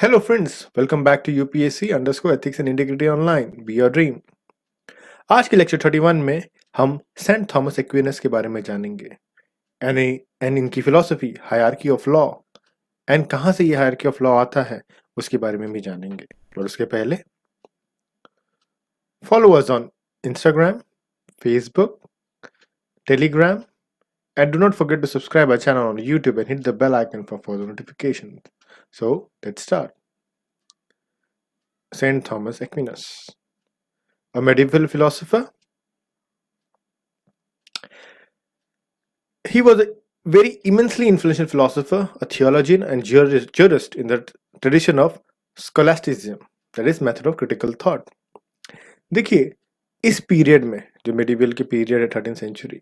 Hello friends, welcome back to UPSC underscore ethics and integrity online. Be your dream. आज के lecture 31 में हम Saint Thomas एक्विनस के बारे में जानेंगे एंड इनकी philosophy hierarchy of law and कहाँ से ये हायरार्की ऑफ लॉ आता है उसके बारे में भी जानेंगे। और उसके पहले follow us on Instagram, Facebook, Telegram and do not forget to subscribe our channel on YouTube and hit the bell icon for further notifications. So let's start. Saint Thomas Aquinas, a medieval philosopher. He was a very immensely influential philosopher, a theologian, and jurist in the tradition of scholasticism, that is, method of critical thought. देखिए, इस period में जो medieval की period है 13th century,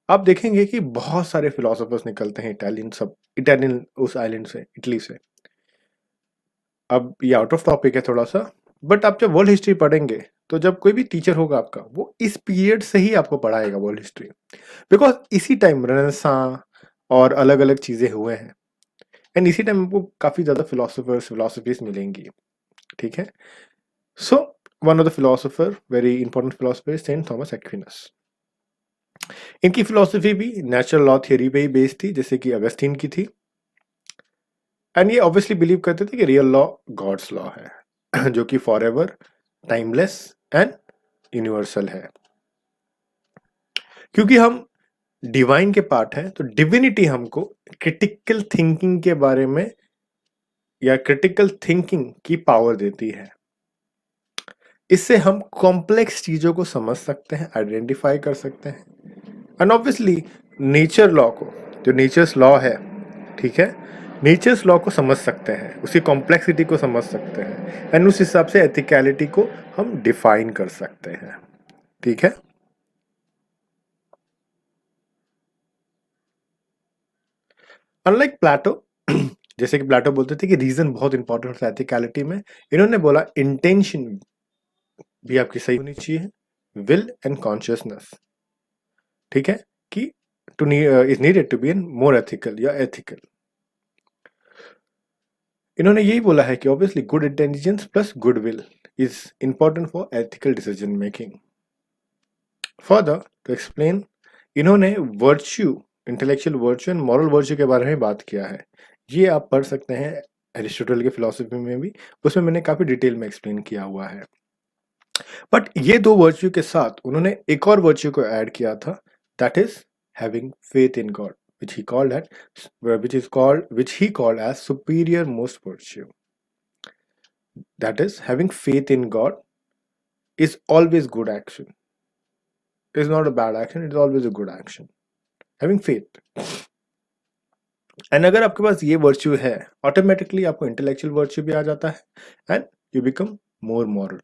आप देखेंगे कि बहुत सारे फिलोसोफर्स निकलते हैं इटालियन उस आइलैंड से, इटली से। अब ये आउट ऑफ टॉपिक है थोड़ा सा, बट आप जब वर्ल्ड हिस्ट्री पढ़ेंगे तो जब कोई भी टीचर होगा आपका, वो इस पीरियड से ही आपको पढ़ाएगा वर्ल्ड हिस्ट्री, बिकॉज इसी टाइम रेनेसां और अलग अलग चीजें हुए हैं एंड इसी टाइम आपको काफी ज्यादा फिलोसफीज मिलेंगी। ठीक है, so one of the philosopher, very important philosopher, saint Thomas Aquinas. इनकी फिलोसफी भी नेचुरल लॉ थियरी पे ही बेस्ड थी, जैसे कि अगस्तीन की थी। एंड ये ऑब्वियसली बिलीव करते थे कि रियल लॉ गॉड्स लॉ है जो कि for ever, timeless and universal है। क्योंकि हम डिवाइन के पार्ट हैं, तो डिविनिटी हमको क्रिटिकल थिंकिंग के बारे में या क्रिटिकल थिंकिंग की पावर देती है। इससे हम कॉम्प्लेक्स चीजों को समझ सकते हैं, आइडेंटिफाई कर सकते हैं एंड ऑब्वियसली नेचर लॉ को, जो नेचर्स लॉ है, ठीक है, नेचर्स लॉ को समझ सकते हैं, उसकी कॉम्प्लेक्सिटी को समझ सकते हैं एंड उस हिसाब से एथिकलिटी को हम डिफाइन कर सकते हैं। ठीक है, अनलाइक प्लेटो, जैसे कि प्लेटो बोलते थे कि रीजन बहुत इंपॉर्टेंट होता है एथिकलिटी में, इन्होंने बोला इंटेंशन भी आपकी सही होनी चाहिए, विल एंड कॉन्शियसनेस। ठीक है, कि to is needed to be an more ethical या एथिकल। इन्होंने यही बोला है कि obviously good intelligence plus good will is important for ethical decision making. Further to explain, इन्होंने virtue, intellectual virtue and moral virtue के बारे में बात किया है। ये आप पढ़ सकते हैं एरिस्टोटल के फिलोसफी में भी, उसमें मैंने काफी डिटेल में एक्सप्लेन किया हुआ है। बट ये दो वर्च्यू के साथ उन्होंने एक और वर्च्यू को ऐड किया था, that is having faith in God, which he called as superior most virtue. That is, having faith in God is always good action. It's not a bad action, it's always a good action. Having faith. And अगर आपके पास ये virtue है, automatically आपको intellectual virtue भी आ जाता है and you become more moral,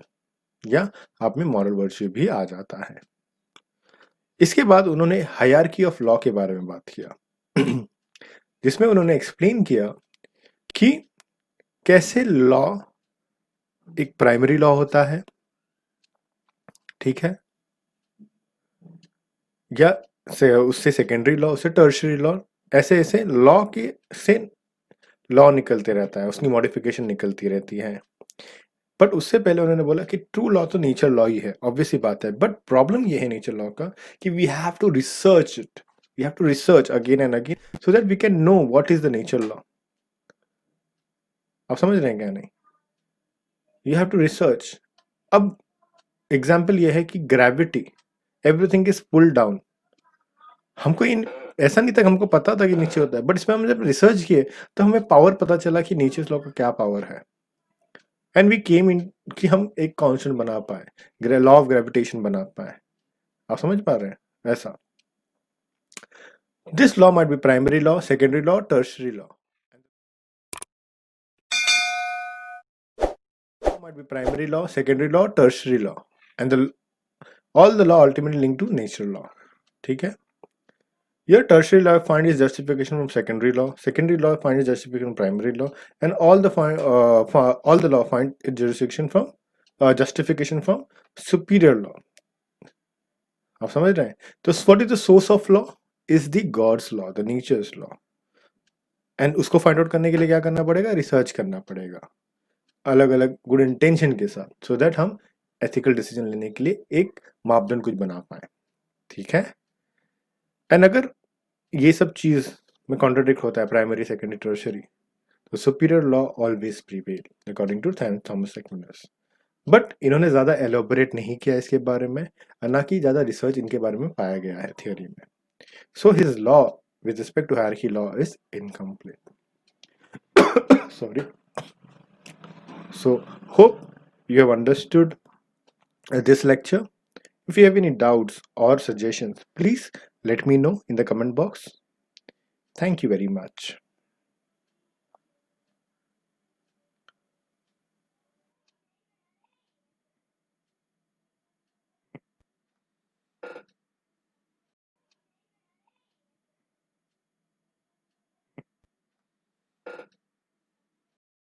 या आप में मॉरल वर्च्यू भी आ जाता है। इसके बाद उन्होंने हायरार्की ऑफ लॉ के बारे में बात किया जिसमें उन्होंने एक्सप्लेन किया कि कैसे लॉ एक प्राइमरी लॉ होता है, ठीक है, या उससे सेकेंडरी लॉ, उससे टर्शियरी लॉ, ऐसे ऐसे लॉ के से लॉ निकलते रहता है, उसकी मॉडिफिकेशन निकलती रहती है। बट उससे पहले उन्होंने बोला कि ट्रू लॉ तो नेचर लॉ ही है, ऑब्वियस ही बात है, बट प्रॉब्लम ये है नेचर लॉ का कि we have to research it, we have to research again and again so that we can know what is the nature law. आप समझ रहे हैं क्या? नहीं, यू हैव टू रिसर्च। अब एग्जाम्पल ये है कि gravity, everything is pull down. हमको इन ऐसा नहीं था, हमको पता था कि नीचे होता है, बट इसमें हम जब रिसर्च किए तो हमें पावर पता चला कि नेचर लॉ का क्या पावर है एंड वी केम इन कि हम एक कांस्टेंट बना पाए, लॉ ऑफ ग्रेविटेशन बना पाए। आप समझ पा रहे हैं? ऐसा this law might be primary law, secondary law, tertiary law, might be primary law, secondary law, tertiary law, and all the law ultimately linked to natural law. ठीक है, your tertiary law find its justification from secondary law find its justification from primary law, and all the law find its justification from superior law. आप समझ रहे हैं? तो what is the source of law? Is the God's law, the nature's law. And उसको find out करने के लिए क्या करना पड़ेगा? रिसर्च करना पड़ेगा। अलग अलग गुड इंटेंशन के साथ, सो दैट हम एथिकल डिसीजन लेने के लिए एक मापदंड कुछ बना पाए, ठीक है। एंड अगर ये सब चीज में कॉन्ट्रडिक्ट होता है प्राइमरी सेकेंडरी टर्शरी, तो superior law always prevail according to Thomas Aquinas. But इन्होंने ज्यादा एलोबरेट नहीं किया इसके बारे में, और ना कि ज्यादा रिसर्च इनके बारे में पाया गया है थियोरी में। So his law with respect to hierarchy law is incomplete. Sorry. So hope you have understood this lecture. If you have any doubts or suggestions, please let me know in the comment box. Thank you very much.